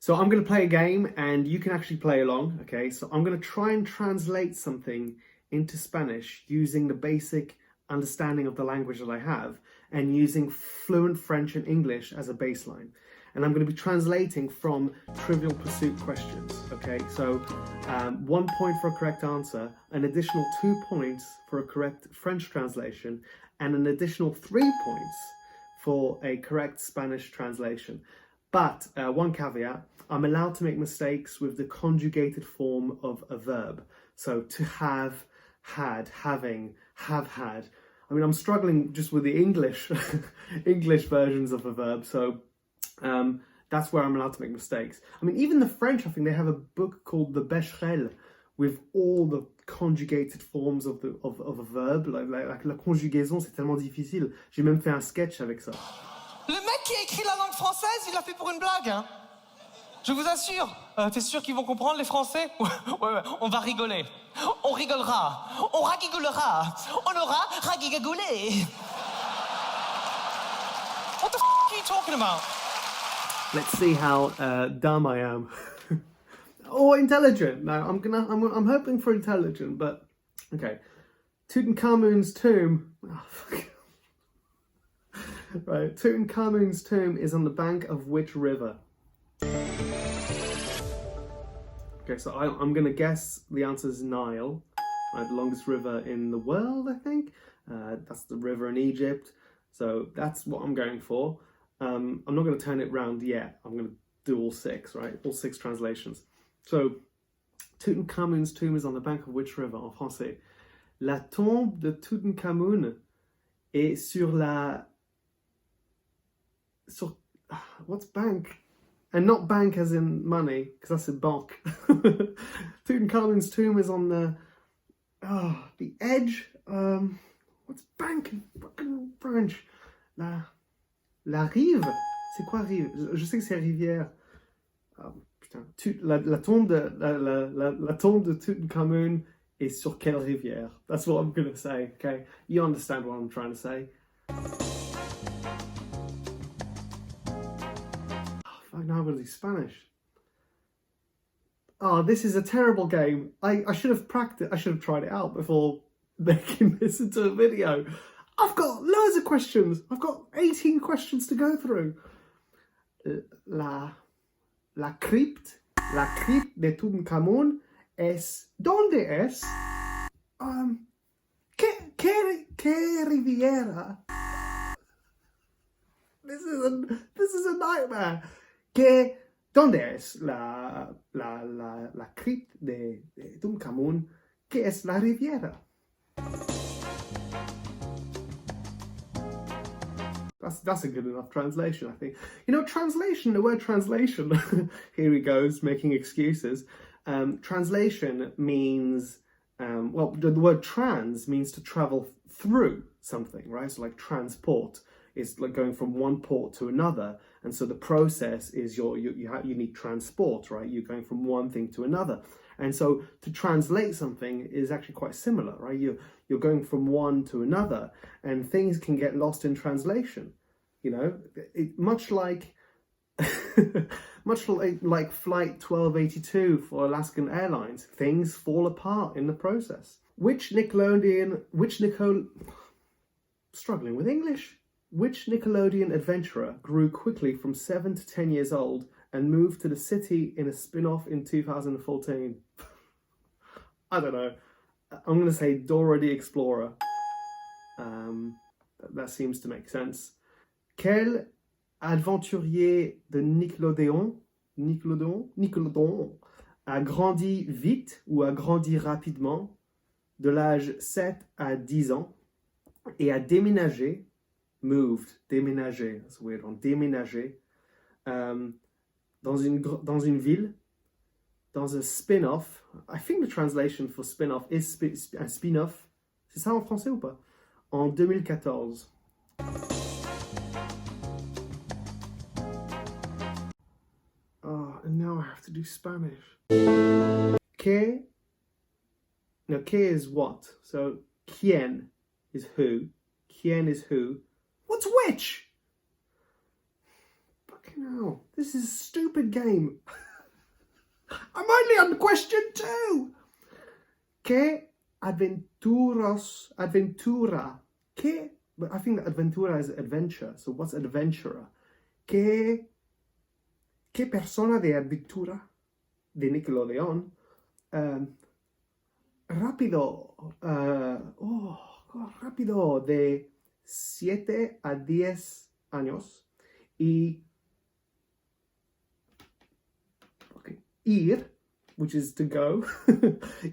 So I'm going to play a game and you can actually play along, okay? So I'm going to try and translate something into Spanish using the basic understanding of the language that I have and using fluent French and English as a baseline. And I'm going to be translating from Trivial Pursuit questions, okay? So 1 point for a correct answer, an additional 2 points for a correct French translation, and an additional 3 points for a correct Spanish translation. But one caveat, I'm allowed to make mistakes with the conjugated form of a verb. So to have, had, having, have had. I mean, I'm struggling just with the English English versions of a verb. So that's where I'm allowed to make mistakes. I mean, even the French, I think they have a book called The Becherel with all the conjugated forms of a verb. Like la conjugaison, c'est tellement difficile. J'ai même fait un sketch avec ça. Le mec qui a écrit la langue française, il l'a fait pour une blague, hein. Je vous assure. T'es sûr qu'ils vont comprendre, les Français? Ouais, on va rigoler. On rigolera. On ragigolera. On aura ragigagolé. What the f*** are you talking about? Let's see how dumb I am. Or intelligent. No, I'm hoping for intelligent, but okay. Tutankhamun's tomb. Oh, fuck. Right, Tutankhamun's tomb is on the bank of which river? Okay, so I'm going to guess the answer is Nile, right, the longest river in the world, I think. That's the river in Egypt, so that's what I'm going for. I'm not going to turn it round yet. I'm going to do all 6, right? All 6 translations. So, Tutankhamun's tomb is on the bank of which river en français? La tombe de Tutankhamun est sur la... So, what's bank? And not bank as in money, because that's a banque. Tutankhamun's tomb is on the edge. What's bank in fucking French? La rive. C'est quoi rive? Je sais que c'est rivière. Putain. La tombe de Tutankhamun est sur quelle rivière? That's what I'm gonna say. Okay, you understand what I'm trying to say. Now I'm going to do Spanish. Oh, this is a terrible game. I should have practiced. I should have tried it out before making this into a video. I've got loads of questions. I've got 18 questions to go through. La crypte de Tutankhamun es... ¿Dónde es? ¿Qué riviera? This is a nightmare. ¿Dónde es la crypte de Tutankhamun? ¿Qué es la riviera? That's a good enough translation, I think. You know, translation, the word translation, here he goes, making excuses. Translation means, well, the word trans means to travel through something, right? So like transport. It's like going from one port to another, and so the process is you need transport, right? You're going from one thing to another, and so to translate something is actually quite similar, right? You're going from one to another, and things can get lost in translation. You know, much like like flight 1282 for Alaskan Airlines, things fall apart in the process. Struggling with English. Which Nickelodeon adventurer grew quickly from 7 to 10 years old and moved to the city in a spin-off in 2014? I don't know. I'm going to say Dora the Explorer. That seems to make sense. Quel aventurier de Nickelodeon a grandi vite ou a grandi rapidement de l'âge 7 à 10 ans et a déménagé déménager, that's a weird one, déménager, dans une ville, dans un spin-off. I think the translation for spin-off is un spin-off. C'est ça en français ou pas? En 2014. Oh, and now I have to do Spanish. Que is what? So, quién is who. Quién is who. What's which? Fucking Fucking hell, this is a stupid game. I'm only on question 2. Que aventura. But I think that adventura is adventure. So what's adventurer? Que persona de aventura de Nickelodeon. Rápido. Rápido de 7 a 10 años. Y ir, which is to go.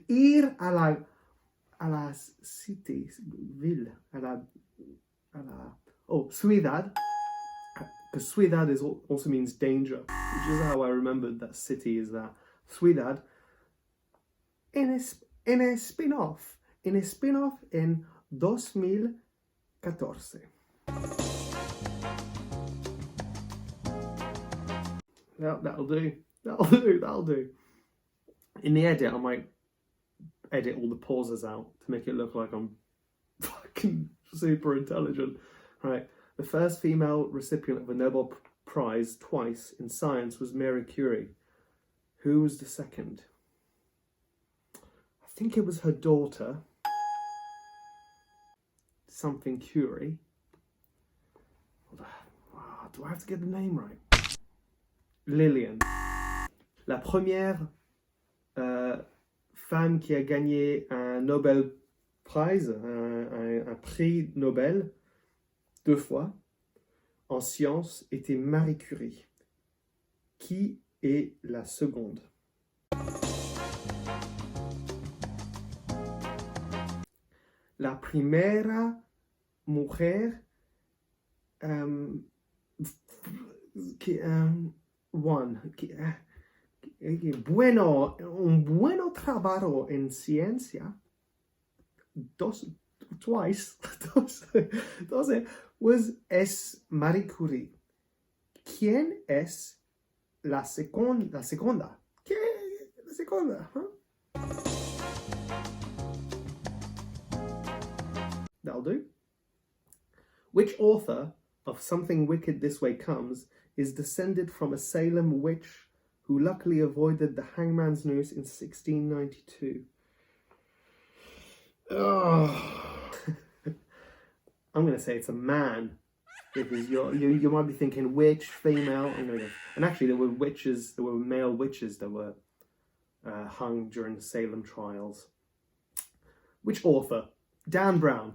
Ir a la city, ville, ciudad, because ciudad also means danger, which is how I remembered that city is that. Ciudad, in a spin-off in 2014. That'll do. That'll do. In the edit, I might edit all the pauses out to make it look like I'm fucking super intelligent. Right. The first female recipient of a Nobel Prize twice in science was Marie Curie. Who was the second? I think it was her daughter. Something Curie. Do I have to get the name right? Lillian. La première femme qui a gagné un Nobel Prize, un prix Nobel, 2 fois, en sciences, était Marie Curie. Qui est la seconde? La primera mujer un bueno trabajo en ciencia, twice, es Marie Curie. ¿Quién es la segunda? ¿Qué? La segunda, huh? That'll do. Which author of Something Wicked This Way Comes is descended from a Salem witch who luckily avoided the hangman's noose in 1692? I'm going to say it's a man, because you might be thinking witch, female. I'm going to go. And actually, there were male witches that were hung during the Salem trials. Which author? Dan Brown.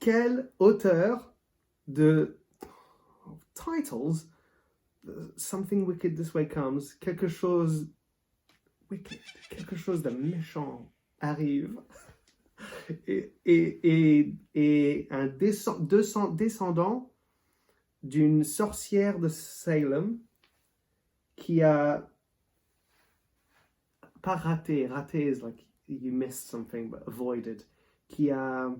Quel auteur de titles? Something Wicked This Way Comes. Quelque chose wicked, quelque chose de méchant arrive. Et un descendant d'une sorcière de Salem qui a pas raté is like you missed something but avoided, qui a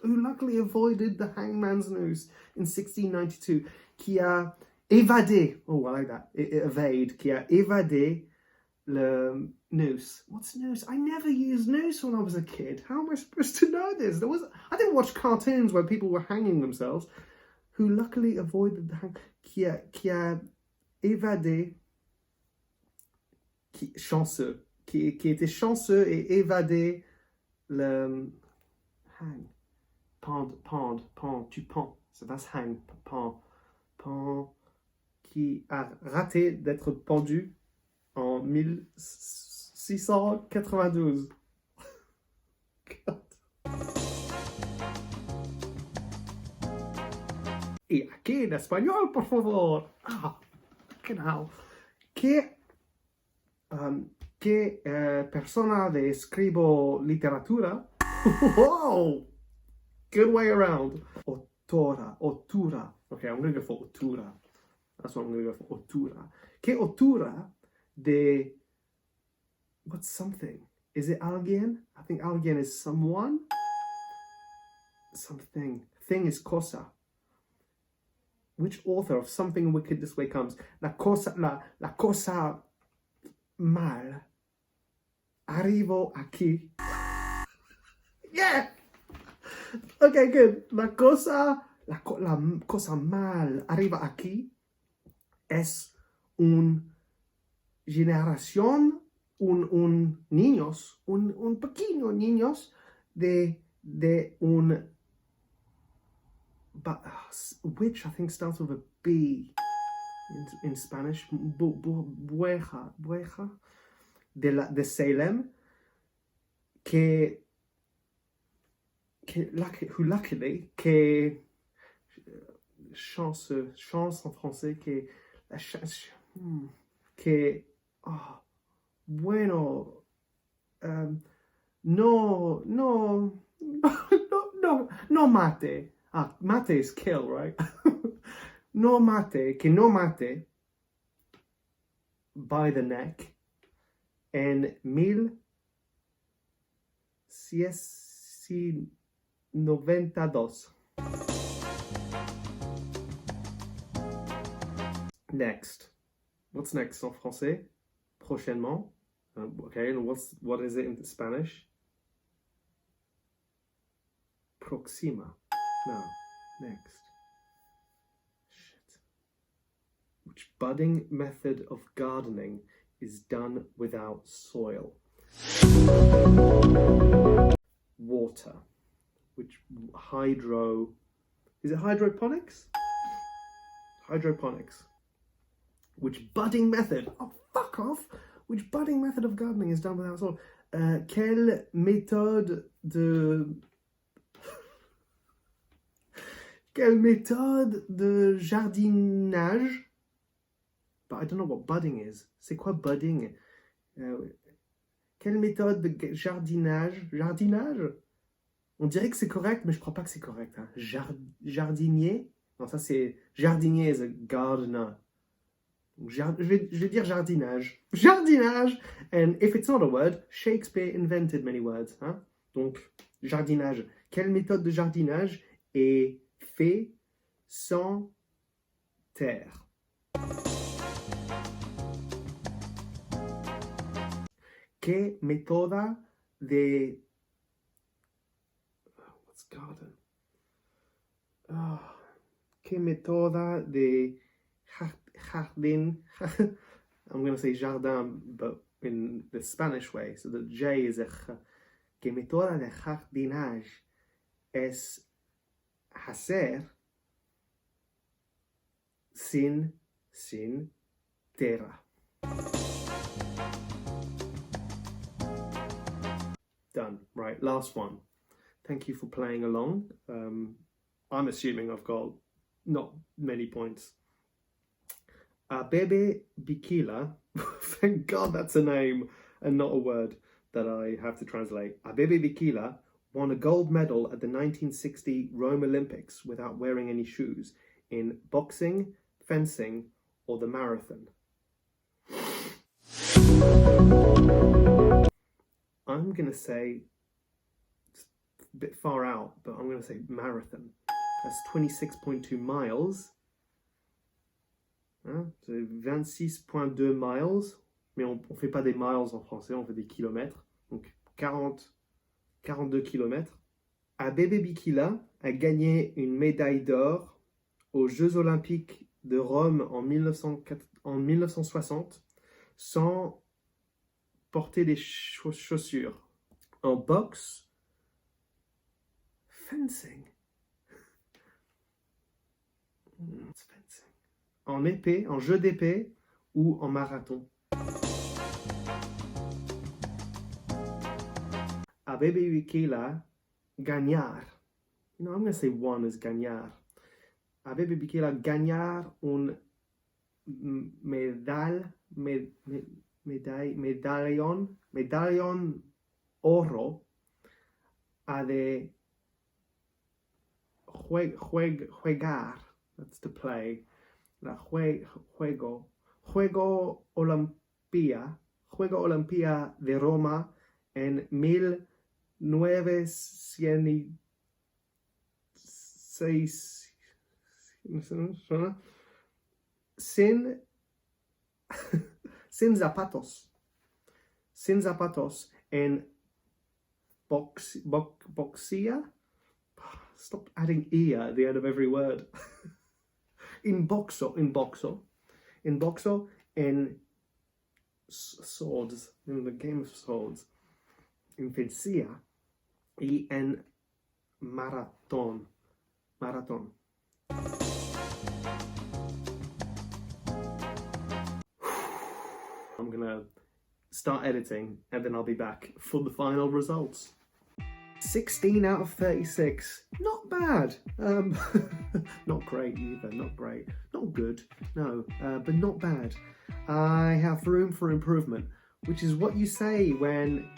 who luckily avoided the hangman's noose in 1692, qui a évadé, oh I like that, evade, qui a évadé le noose. What's noose? I never used noose when I was a kid. How am I supposed to know this? I didn't watch cartoons where people were hanging themselves. Who luckily avoided the qui a évadé, chanceux, qui était chanceux et évadé le hang, pend, tu pends. So that's hang, pend, qui a raté d'être pendu en 1692. Y aquí en español, por favor. Genau. ¿Qué persona de escribo literatura? Wow! Good way around. Autora. Okay, I'm going to go for autura. That's what I'm going to go for, autura. ¿Qué autura de... What's something? Is it alguien? I think alguien is someone. Something. Thing is cosa. Which author of Something Wicked This Way Comes? La cosa mal. Arrivo aquí. Yeah! Okay, good. La cosa mal arriba aquí es un generación, un pequeño niños de un, which I think starts with a B in Spanish, bueja, de Salem, who luckily, chance en français, bueno, no, no mate. Mate is kill, right? no mate by the neck en 1692. Next. What's next en français? Prochainement. Okay, and what is it in Spanish? Proxima. No. Next. Shit. Which budding method of gardening is done without soil? Water. Which is it hydroponics? Hydroponics. Which budding method? Oh, fuck off! Which budding method of gardening is done without soil? Quelle méthode de jardinage? But I don't know what budding is. C'est quoi budding? Quelle méthode de jardinage? Jardinage? On dirait que c'est correct, mais je crois pas que c'est correct. Hein. Jardinier? Non, ça c'est... Jardinier is a gardener. Je vais dire jardinage. Jardinage! And if it's not a word, Shakespeare invented many words. Hein? Donc, jardinage. Quelle méthode de jardinage est fait sans terre? ¿Qué método de... What's garden? ¿Qué método de jardín? I'm going to say jardin, but in the Spanish way. So the J is a j. ¿Qué método de jardinage es hacer sin tierra? Done. Right, last one. Thank you for playing along. I'm assuming I've got not many points. Bebe Bikila, thank God that's a name and not a word that I have to translate. Bebe Bikila won a gold medal at the 1960 Rome Olympics without wearing any shoes in boxing, fencing, or the marathon. I'm going to say, it's a bit far out, but I'm going to say marathon. That's 26.2 miles. Hein? C'est 26.2 miles. Mais on ne fait pas des miles en français, on fait des kilomètres. Donc 42 kilomètres. Bebe Bikila a gagné une médaille d'or aux Jeux Olympiques de Rome en 1960 sans porter des chaussures. En boxe, fencing. Fencing. En épée, en jeu d'épée ou en marathon. Bebe Bikila gagnar. You know, I'm going to say one is gagnar. Bebe Bikila gagnar un medallón oro de juegar. That's to play. Juego Olimpia de Roma en 1906 sin zapatos en boxía. Stop adding "ia" at the end of every word. In boxo, in swords, in the game of swords. In fencia y en marathon. I'm gonna start editing and then I'll be back for the final results. 16 out of 36. Not bad. Not great either. Not great. Not good. No, but not bad. I have room for improvement, which is what you say when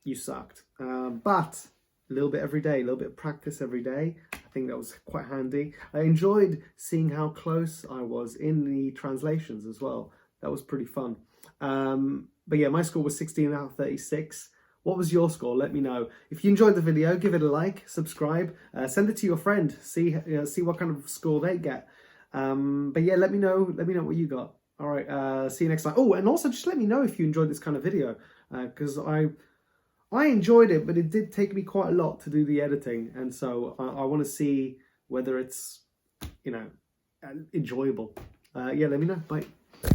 you sucked. But a little bit every day, a little bit of practice every day. I think that was quite handy. I enjoyed seeing how close I was in the translations as well. That was pretty fun. But yeah, my score was 16 out of 36. What was your score? Let me know. If you enjoyed the video, give it a like, subscribe, send it to your friend. See what kind of score they get. But yeah, let me know what you got. All right, see you next time. Oh, and also just let me know if you enjoyed this kind of video, because I enjoyed it, but it did take me quite a lot to do the editing, and so I want to see whether it's enjoyable. Yeah, let me know. Bye.